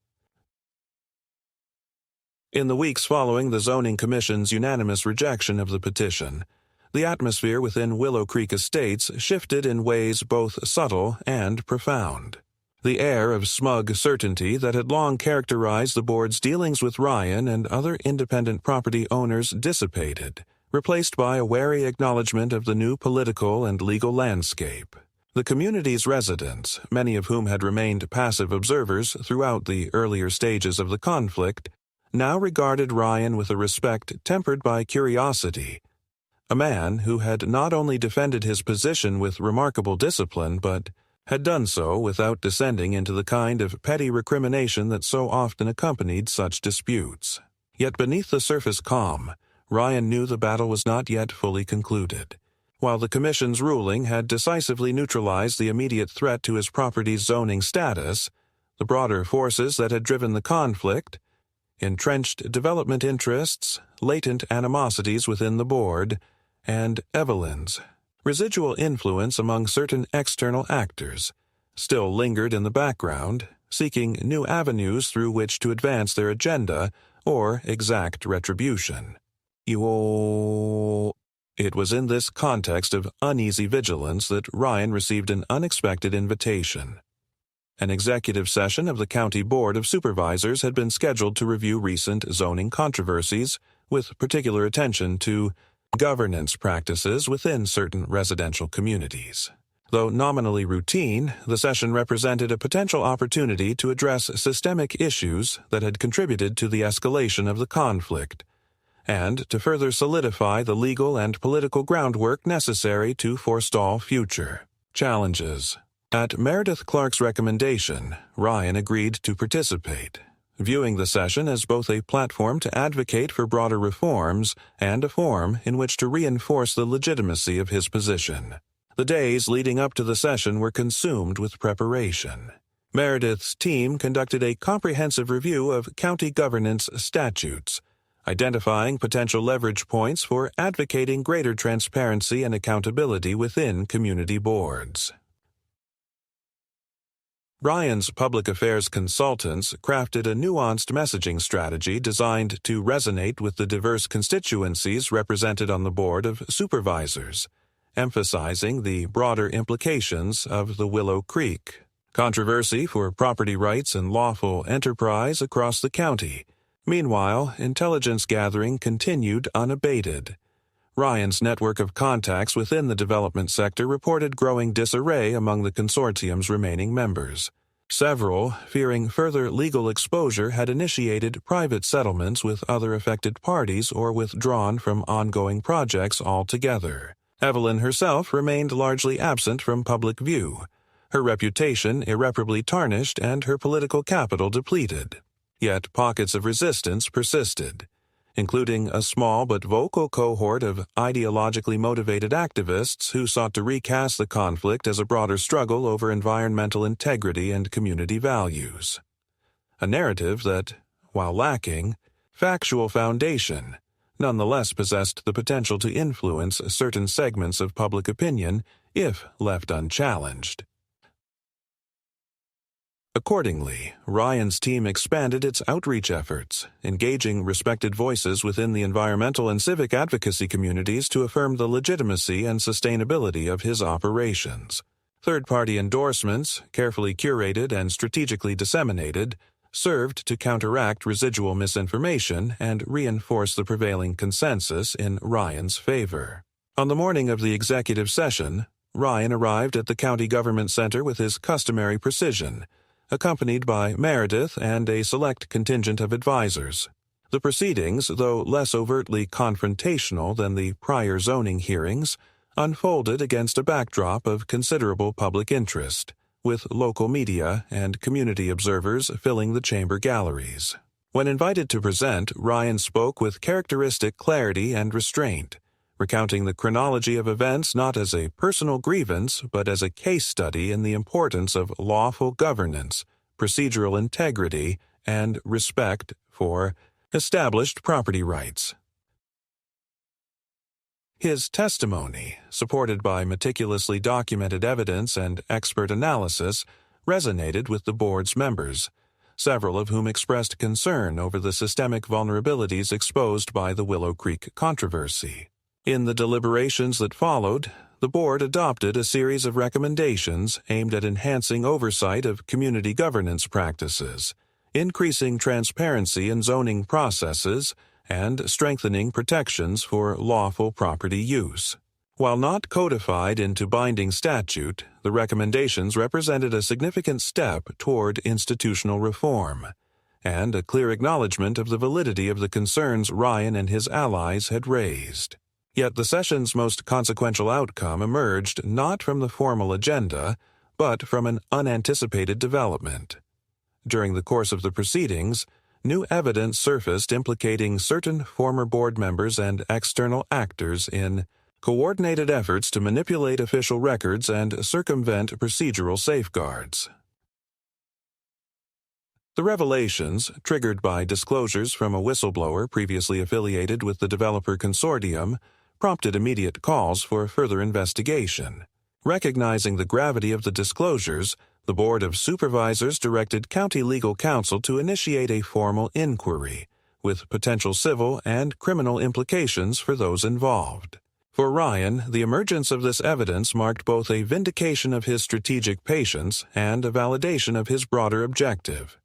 In the weeks following the Zoning Commission's unanimous rejection of the petition, the atmosphere within Willow Creek Estates shifted in ways both subtle and profound. The air of smug certainty that had long characterized the board's dealings with Ryan and other independent property owners dissipated, replaced by a wary acknowledgement of the new political and legal landscape. The community's residents, many of whom had remained passive observers throughout the earlier stages of the conflict, now regarded Ryan with a respect tempered by curiosity, a man who had not only defended his position with remarkable discipline, but had done so without descending into the kind of petty recrimination that so often accompanied such disputes. Yet beneath the surface calm, Ryan knew the battle was not yet fully concluded. While the Commission's ruling had decisively neutralized the immediate threat to his property's zoning status, the broader forces that had driven the conflict, entrenched development interests, latent animosities within the board, and Evelyn's residual influence among certain external actors, still lingered in the background, seeking new avenues through which to advance their agenda or exact retribution. It was in this context of uneasy vigilance that Ryan received an unexpected invitation. An executive session of the County Board of Supervisors had been scheduled to review recent zoning controversies, with particular attention to governance practices within certain residential communities. Though nominally routine, the session represented a potential opportunity to address systemic issues that had contributed to the escalation of the conflict, and to further solidify the legal and political groundwork necessary to forestall future challenges. At Meredith Clark's recommendation, Ryan agreed to participate, viewing the session as both a platform to advocate for broader reforms and a forum in which to reinforce the legitimacy of his position. The days leading up to the session were consumed with preparation. Meredith's team conducted a comprehensive review of county governance statutes, identifying potential leverage points for advocating greater transparency and accountability within community boards. Ryan's public affairs consultants crafted a nuanced messaging strategy designed to resonate with the diverse constituencies represented on the Board of Supervisors, emphasizing the broader implications of the Willow Creek controversy for property rights and lawful enterprise across the county. Meanwhile, intelligence gathering continued unabated. Ryan's network of contacts within the development sector reported growing disarray among the consortium's remaining members. Several, fearing further legal exposure, had initiated private settlements with other affected parties or withdrawn from ongoing projects altogether. Evelyn herself remained largely absent from public view, her reputation irreparably tarnished and her political capital depleted. Yet pockets of resistance persisted, including a small but vocal cohort of ideologically motivated activists who sought to recast the conflict as a broader struggle over environmental integrity and community values. A narrative that, while lacking factual foundation, nonetheless possessed the potential to influence certain segments of public opinion if left unchallenged. Accordingly, Ryan's team expanded its outreach efforts, engaging respected voices within the environmental and civic advocacy communities to affirm the legitimacy and sustainability of his operations. Third-party endorsements, carefully curated and strategically disseminated, served to counteract residual misinformation and reinforce the prevailing consensus in Ryan's favor. On the morning of the executive session, Ryan arrived at the county government center with his customary precision, accompanied by Meredith and a select contingent of advisors. The proceedings, though less overtly confrontational than the prior zoning hearings, unfolded against a backdrop of considerable public interest, with local media and community observers filling the chamber galleries. When invited to present, Ryan spoke with characteristic clarity and restraint, recounting the chronology of events not as a personal grievance but as a case study in the importance of lawful governance, procedural integrity, and respect for established property rights. His testimony, supported by meticulously documented evidence and expert analysis, resonated with the board's members, several of whom expressed concern over the systemic vulnerabilities exposed by the Willow Creek controversy. In the deliberations that followed, the board adopted a series of recommendations aimed at enhancing oversight of community governance practices, increasing transparency in zoning processes, and strengthening protections for lawful property use. While not codified into binding statute, the recommendations represented a significant step toward institutional reform, and a clear acknowledgement of the validity of the concerns Ryan and his allies had raised. Yet the session's most consequential outcome emerged not from the formal agenda, but from an unanticipated development. During the course of the proceedings, new evidence surfaced implicating certain former board members and external actors in coordinated efforts to manipulate official records and circumvent procedural safeguards. The revelations, triggered by disclosures from a whistleblower previously affiliated with the developer consortium, prompted immediate calls for further investigation. Recognizing the gravity of the disclosures, the Board of Supervisors directed County Legal Counsel to initiate a formal inquiry, with potential civil and criminal implications for those involved. For Ryan, the emergence of this evidence marked both a vindication of his strategic patience and a validation of his broader objective.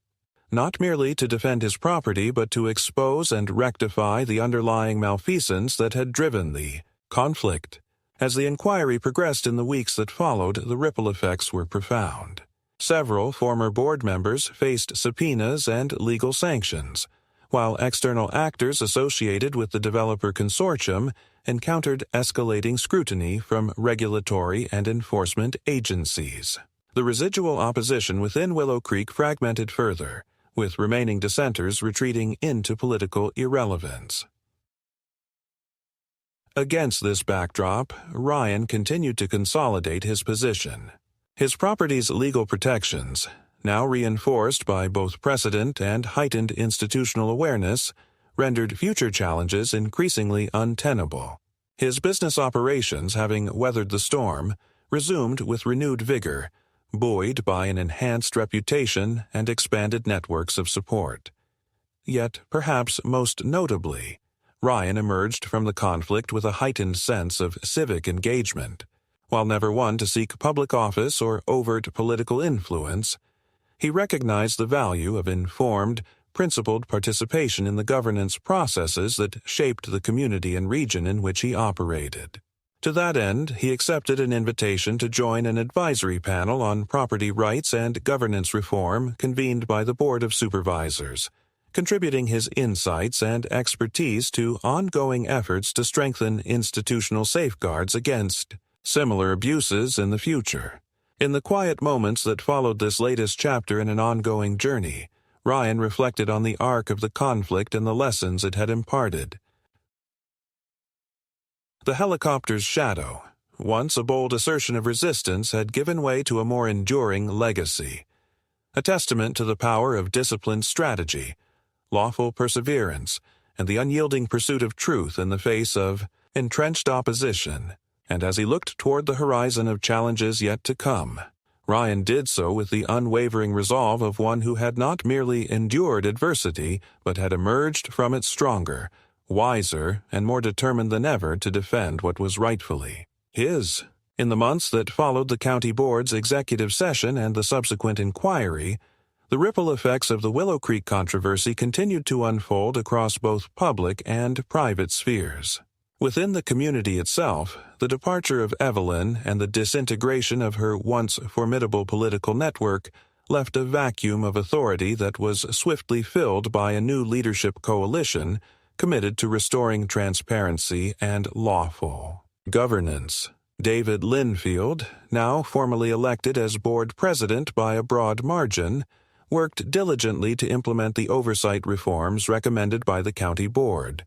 Not merely to defend his property, but to expose and rectify the underlying malfeasance that had driven the conflict. As the inquiry progressed in the weeks that followed, the ripple effects were profound. Several former board members faced subpoenas and legal sanctions, while external actors associated with the developer consortium encountered escalating scrutiny from regulatory and enforcement agencies. The residual opposition within Willow Creek fragmented further, with remaining dissenters retreating into political irrelevance. Against this backdrop, Ryan continued to consolidate his position. His property's legal protections, now reinforced by both precedent and heightened institutional awareness, rendered future challenges increasingly untenable. His business operations, having weathered the storm, resumed with renewed vigor, buoyed by an enhanced reputation and expanded networks of support. Yet, perhaps most notably, Ryan emerged from the conflict with a heightened sense of civic engagement. While never one to seek public office or overt political influence, he recognized the value of informed, principled participation in the governance processes that shaped the community and region in which he operated. To that end, he accepted an invitation to join an advisory panel on property rights and governance reform convened by the Board of Supervisors, contributing his insights and expertise to ongoing efforts to strengthen institutional safeguards against similar abuses in the future. In the quiet moments that followed this latest chapter in an ongoing journey, Ryan reflected on the arc of the conflict and the lessons it had imparted. The helicopter's shadow, once a bold assertion of resistance, had given way to a more enduring legacy, a testament to the power of disciplined strategy, lawful perseverance, and the unyielding pursuit of truth in the face of entrenched opposition. And as he looked toward the horizon of challenges yet to come, Ryan did so with the unwavering resolve of one who had not merely endured adversity, but had emerged from it stronger, wiser, and more determined than ever to defend what was rightfully his. In the months that followed the county board's executive session and the subsequent inquiry, the ripple effects of the Willow Creek controversy continued to unfold across both public and private spheres. Within the community itself, the departure of Evelyn and the disintegration of her once formidable political network left a vacuum of authority that was swiftly filled by a new leadership coalition committed to restoring transparency and lawful governance. David Linfield, now formally elected as board president by a broad margin, worked diligently to implement the oversight reforms recommended by the county board,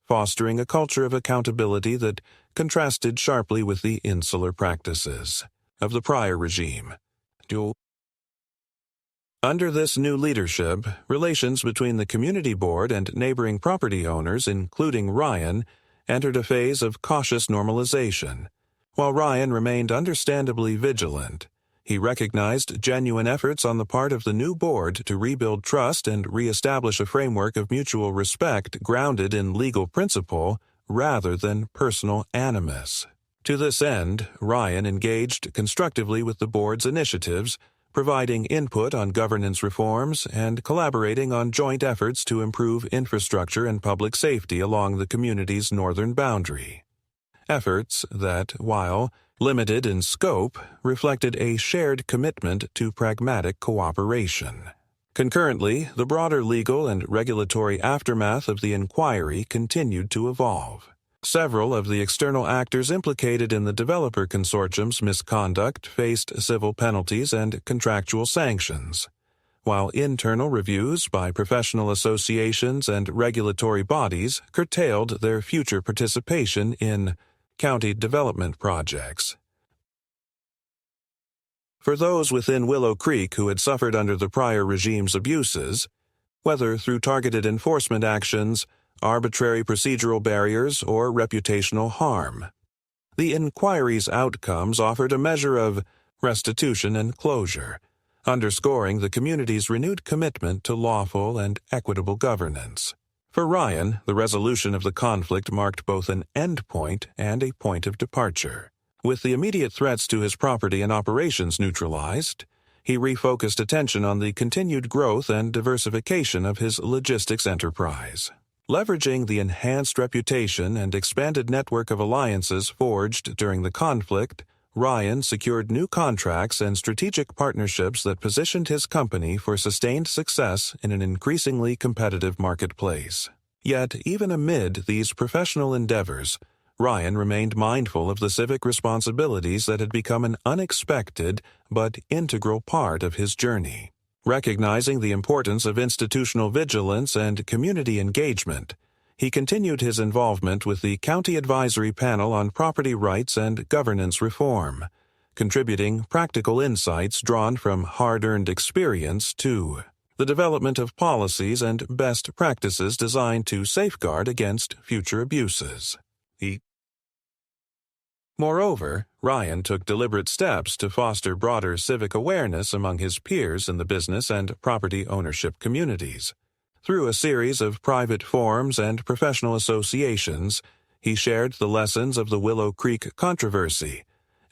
fostering a culture of accountability that contrasted sharply with the insular practices of the prior regime. Under this new leadership, relations between the community board and neighboring property owners, including Ryan, entered a phase of cautious normalization. While Ryan remained understandably vigilant, he recognized genuine efforts on the part of the new board to rebuild trust and reestablish a framework of mutual respect grounded in legal principle rather than personal animus. To this end, Ryan engaged constructively with the board's initiatives, providing input on governance reforms and collaborating on joint efforts to improve infrastructure and public safety along the community's northern boundary. Efforts that, while limited in scope, reflected a shared commitment to pragmatic cooperation. Concurrently, the broader legal and regulatory aftermath of the inquiry continued to evolve. Several of the external actors implicated in the developer consortium's misconduct faced civil penalties and contractual sanctions, while internal reviews by professional associations and regulatory bodies curtailed their future participation in county development projects. For those within Willow Creek who had suffered under the prior regime's abuses, whether through targeted enforcement actions, arbitrary procedural barriers, or reputational harm, the inquiry's outcomes offered a measure of restitution and closure, underscoring the community's renewed commitment to lawful and equitable governance. For Ryan, the resolution of the conflict marked both an end point and a point of departure. With the immediate threats to his property and operations neutralized, he refocused attention on the continued growth and diversification of his logistics enterprise. Leveraging the enhanced reputation and expanded network of alliances forged during the conflict, Ryan secured new contracts and strategic partnerships that positioned his company for sustained success in an increasingly competitive marketplace. Yet, even amid these professional endeavors, Ryan remained mindful of the civic responsibilities that had become an unexpected but integral part of his journey. Recognizing the importance of institutional vigilance and community engagement, he continued his involvement with the County Advisory Panel on Property Rights and Governance Reform, contributing practical insights drawn from hard-earned experience to the development of policies and best practices designed to safeguard against future abuses. Moreover, Ryan took deliberate steps to foster broader civic awareness among his peers in the business and property ownership communities. Through a series of private forums and professional associations, he shared the lessons of the Willow Creek controversy,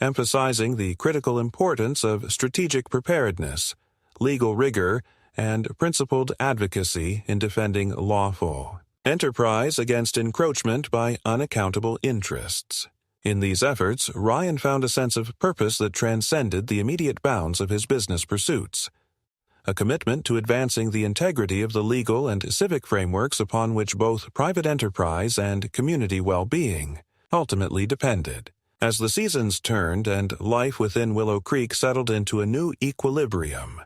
emphasizing the critical importance of strategic preparedness, legal rigor, and principled advocacy in defending lawful enterprise against encroachment by unaccountable interests. In these efforts, Ryan found a sense of purpose that transcended the immediate bounds of his business pursuits, a commitment to advancing the integrity of the legal and civic frameworks upon which both private enterprise and community well-being ultimately depended. As the seasons turned and life within Willow Creek settled into a new equilibrium,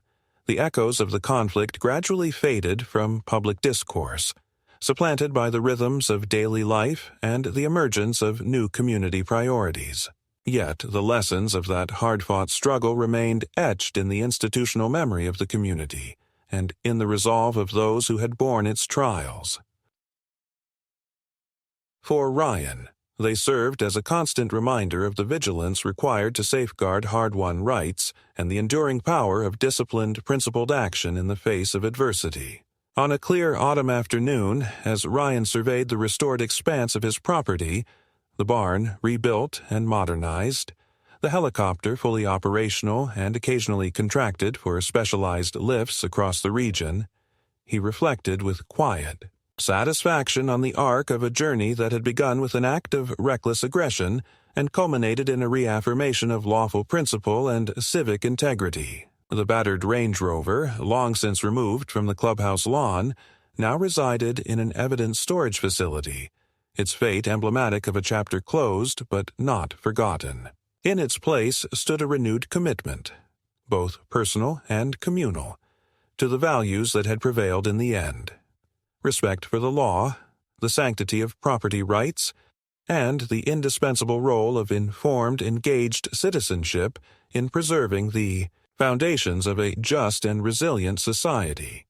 the echoes of the conflict gradually faded from public discourse, supplanted by the rhythms of daily life and the emergence of new community priorities. Yet the lessons of that hard-fought struggle remained etched in the institutional memory of the community and in the resolve of those who had borne its trials. For Ryan, they served as a constant reminder of the vigilance required to safeguard hard-won rights and the enduring power of disciplined, principled action in the face of adversity. On a clear autumn afternoon, as Ryan surveyed the restored expanse of his property, the barn rebuilt and modernized, the helicopter fully operational and occasionally contracted for specialized lifts across the region, he reflected with quiet satisfaction on the arc of a journey that had begun with an act of reckless aggression and culminated in a reaffirmation of lawful principle and civic integrity. The battered Range Rover, long since removed from the clubhouse lawn, now resided in an evidence storage facility, its fate emblematic of a chapter closed but not forgotten. In its place stood a renewed commitment, both personal and communal, to the values that had prevailed in the end: respect for the law, the sanctity of property rights, and the indispensable role of informed, engaged citizenship in preserving the foundations of a just and resilient society.